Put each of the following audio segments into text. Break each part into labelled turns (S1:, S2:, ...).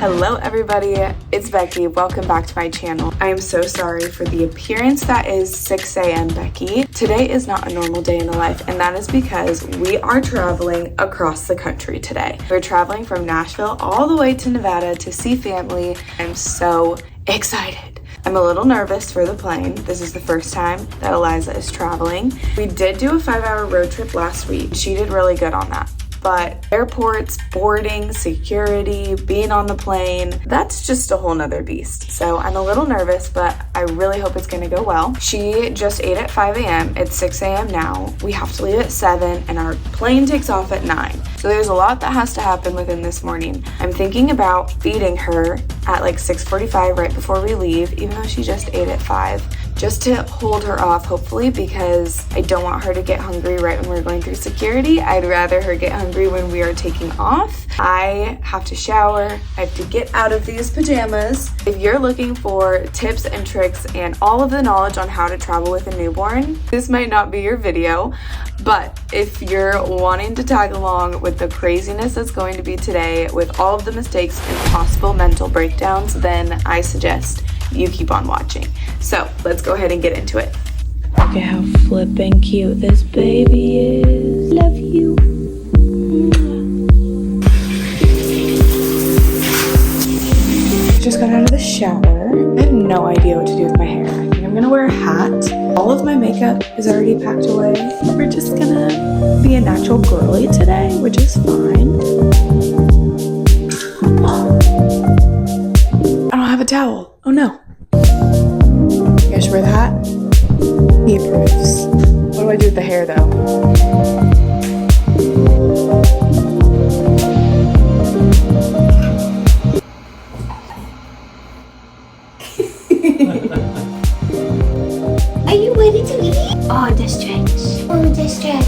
S1: Hello everybody, it's Becky. Welcome back to my channel. I am so sorry for the appearance that is 6 a.m. Becky. Today is not a normal day in the life, and that is because we are traveling across the country today. We're traveling from Nashville all the way to Nevada to see family. I'm so excited. I'm a little nervous for the plane. This is the first time that Eliza is traveling. We did do a 5-hour road trip last week. She did really good on that. But airports, boarding, security, being on the plane, that's just a whole nother beast. So I'm a little nervous, but I really hope it's gonna go well. She just ate at 5 a.m. It's 6 a.m. now. We have to leave at 7 and our plane takes off at 9. So there's a lot that has to happen within this morning. I'm thinking about feeding her at like 6:45 right before we leave, even though she just ate at 5. Just to hold her off, hopefully, because I don't want her to get hungry right when we're going through security. I'd rather her get hungry when we are taking off. I have to shower. I have to get out of these pajamas. If you're looking for tips and tricks and all of the knowledge on how to travel with a newborn, this might not be your video. But if you're wanting to tag along with the craziness that's going to be today, with all of the mistakes and possible mental breakdowns, then I suggest you keep on watching. So let's go ahead and get into it. Look at how flippin' cute this baby is. Love you. Just got out of the shower. I have no idea what to do with my hair. I think I'm gonna wear a hat. All of my makeup is already packed away. We're just gonna be a natural girly today, which is fine. I don't have a towel. Oh no. You guys wear the hat? He approves. What do I do with the hair though?
S2: Are you ready to eat? Oh, the stretch. Oh, the stretch.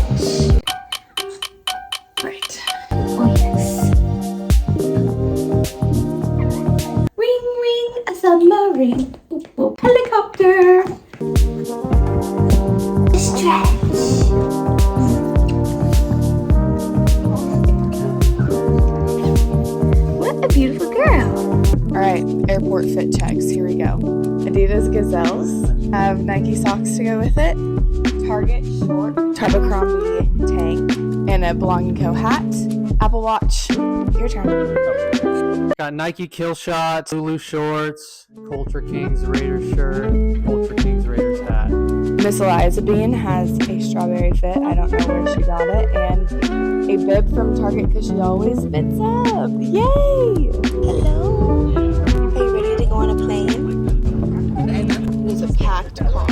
S1: Right.
S2: Oh, yes. Ring, ring, a submarine. Boop, boop. Helicopter. The stretch. What a beautiful girl.
S1: All right, airport fit checks. Here we go. Adidas Gazelles. Have Nike socks to go with it. Target short. Abercrombie tank. And a Belong & Co hat. Apple Watch. Your turn.
S3: Got Nike Kill Shots, Lulu shorts, Culture Kings Raiders shirt, Culture Kings Raiders hat.
S1: Miss Eliza Bean has a strawberry fit. I don't know where she got it. And a bib from Target because she always fits up. Yay!
S2: Hello. Are you ready to go on a plane?
S1: It's a packed car.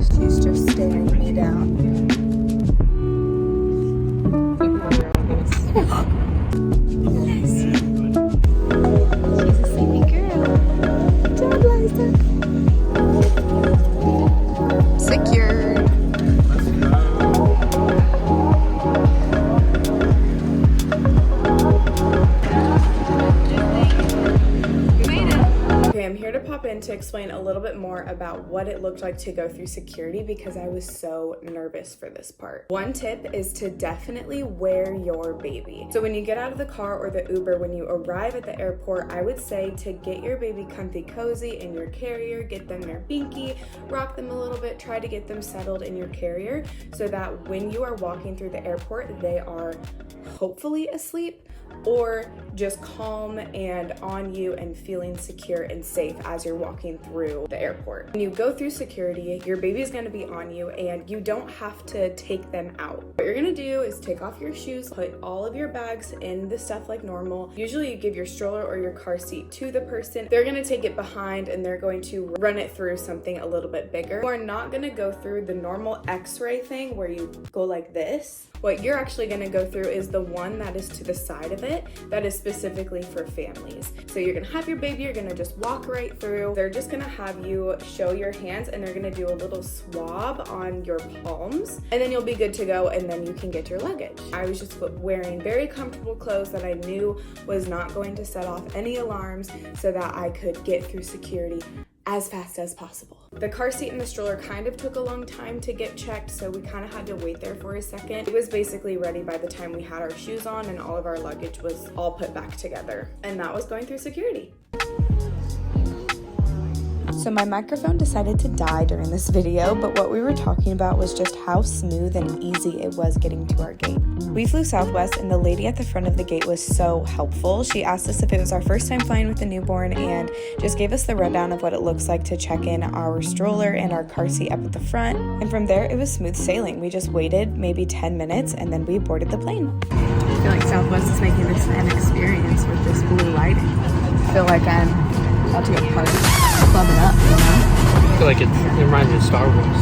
S1: She's just staring me down.
S2: She's a sleepy girl.
S1: Good job, Liza. Secured. Okay, I'm here to pop in to explain a little bit more about what it looked like to go through security because I was so nervous for this part. One tip is to definitely wear your baby. So when you get out of the car or the Uber, when you arrive at the airport, I would say to get your baby comfy cozy in your carrier, get them their binky, rock them a little bit, try to get them settled in your carrier so that when you are walking through the airport, they are hopefully asleep or just calm and on you and feeling secure and safe as you're walking through the airport. When you go through security, your baby is going to be on you and you don't have to take them out. What you're going to do is take off your shoes, put all of your bags in the stuff like normal. Usually you give your stroller or your car seat to the person. They're going to take it behind and they're going to run it through something a little bit bigger. You are not going to go through the normal x-ray thing where you go like this. What you're actually going to go through is the one that is to the side of it that is specifically for families. So you're going to have your baby, you're going to just walk right through. They're just going to have you show your hands and they're going to do a little swab on your palms and then you'll be good to go and then you can get your luggage. I was just wearing very comfortable clothes that I knew was not going to set off any alarms so that I could get through security as fast as possible. The car seat and the stroller kind of took a long time to get checked, so we kind of had to wait there for a second. It was basically ready by the time we had our shoes on and all of our luggage was all put back together. And that was going through security. So my microphone decided to die during this video, but what we were talking about was just how smooth and easy it was getting to our gate. We flew Southwest and the lady at the front of the gate was so helpful. She asked us if it was our first time flying with the newborn and just gave us the rundown of what it looks like to check in our stroller and our car seat up at the front. And from there, it was smooth sailing. We just waited maybe 10 minutes and then we boarded the plane. I feel like Southwest is making this an experience with this blue lighting. I feel like I'm about to go party. Club it up, you know?
S3: I feel like it reminds me of Star Wars.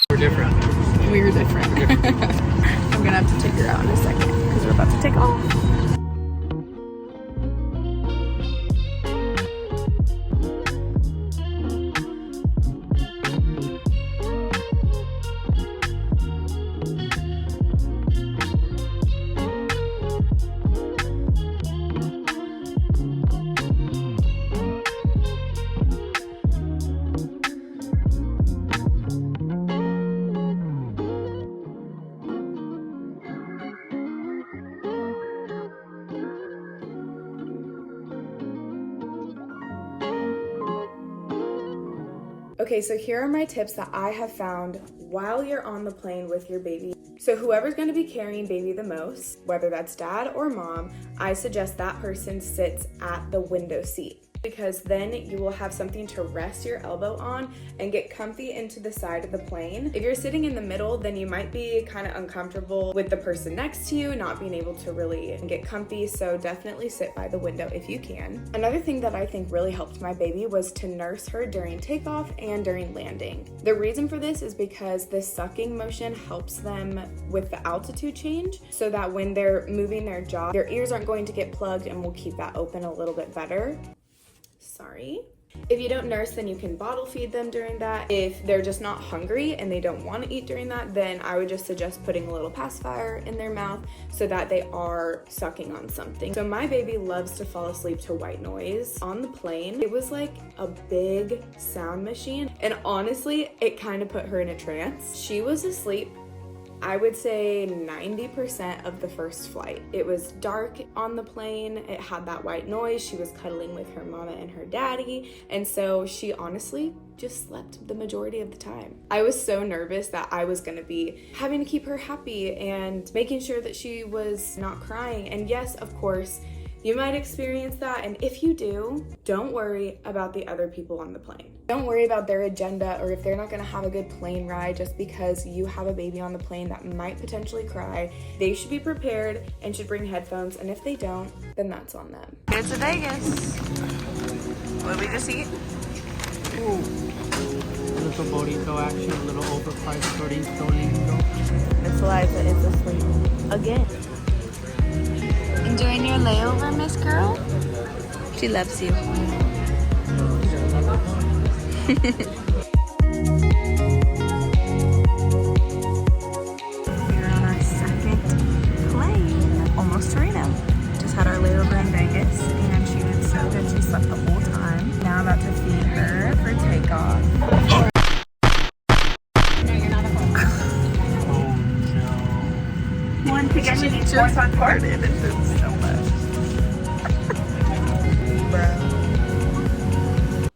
S3: We're different.
S1: We're different. I'm gonna have to take her out in a second because we're about to take off. Okay, so here are my tips that I have found while you're on the plane with your baby. So whoever's going to be carrying baby the most, whether that's dad or mom, I suggest that person sits at the window seat, because then you will have something to rest your elbow on and get comfy into the side of the plane. If you're sitting in the middle, then you might be kind of uncomfortable with the person next to you, not being able to really get comfy, so definitely sit by the window if you can. Another thing that I think really helped my baby was to nurse her during takeoff and during landing. The reason for this is because the sucking motion helps them with the altitude change, so that when they're moving their jaw, their ears aren't going to get plugged and will keep that open a little bit better. Sorry. If you don't nurse, then you can bottle feed them during that. If they're just not hungry and they don't want to eat during that, then I would just suggest putting a little pacifier in their mouth so that they are sucking on something. So my baby loves to fall asleep to white noise on the plane. It was like a big sound machine, and honestly, it kind of put her in a trance. She was asleep, I would say 90% of the first flight. It was dark on the plane, it had that white noise, she was cuddling with her mama and her daddy, and so she honestly just slept the majority of the time. I was so nervous that I was gonna be having to keep her happy and making sure that she was not crying. And yes, of course, you might experience that, and if you do, don't worry about the other people on the plane. Don't worry about their agenda or if they're not gonna have a good plane ride just because you have a baby on the plane that might potentially cry. They should be prepared and should bring headphones, and if they don't, then that's on them. Here's to Vegas. What did we just eat?
S3: Ooh. A little burrito action, a little overpriced burrito lingo.
S1: Miss Eliza is asleep again. Enjoying your layover, Miss Girl? She loves you. We're on our second plane, almost to Reno. Just had our layover in Vegas, and she did so good. She slept the whole time. Now I'm about to feed her for takeoff.
S2: No, you're not a home.
S3: Oh no.
S1: One picture just farted. It did so much. Bro.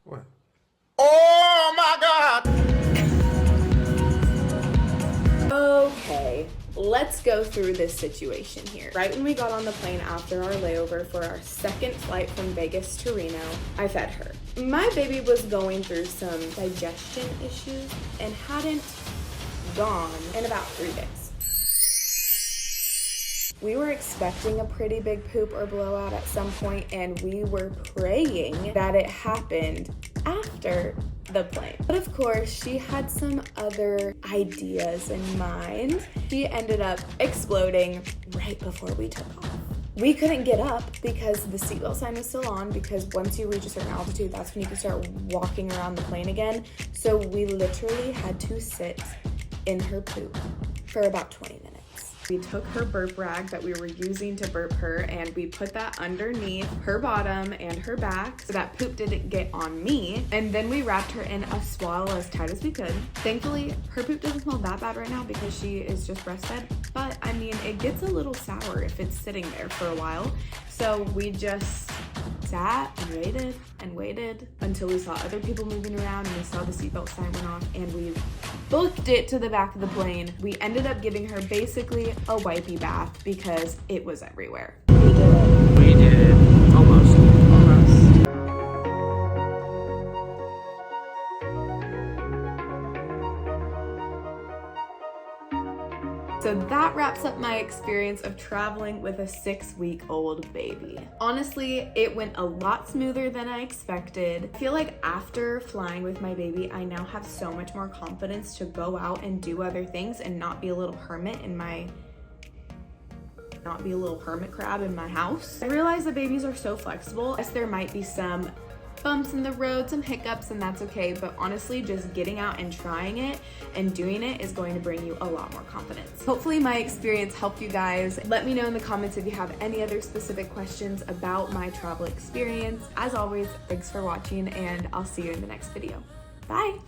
S3: What?
S4: Oh my God!
S1: Okay, let's go through this situation here. Right when we got on the plane after our layover for our second flight from Vegas to Reno, I fed her. My baby was going through some digestion issues and hadn't gone in about 3 days. We were expecting a pretty big poop or blowout at some point, and we were praying that it happened after the plane. But of course, she had some other ideas in mind. She ended up exploding right before we took off. We couldn't get up because the seatbelt sign was still on, because once you reach a certain altitude, that's when you can start walking around the plane again. So we literally had to sit in her poop for about 20 minutes. We took her burp rag that we were using to burp her and we put that underneath her bottom and her back so that poop didn't get on me. And then we wrapped her in a swaddle as tight as we could. Thankfully, her poop doesn't smell that bad right now because she is just breastfed. But I mean, it gets a little sour if it's sitting there for a while. So we just sat and waited until we saw other people moving around and we saw the seatbelt sign went off and we booked it to the back of the plane. We ended up giving her basically a wipey bath because it was everywhere.
S3: We did it. Almost.
S1: So that wraps up my experience of traveling with a 6-week-old baby. Honestly, it went a lot smoother than I expected. I feel like after flying with my baby, I now have so much more confidence to go out and do other things and not be a little hermit crab in my house. I realize that babies are so flexible. Yes, there might be some bumps in the road, some hiccups, and that's okay, but honestly, just getting out and trying it and doing it is going to bring you a lot more confidence. Hopefully my experience helped you guys. Let me know in the comments if you have any other specific questions about my travel experience. As always, thanks for watching and I'll see you in the next video. Bye!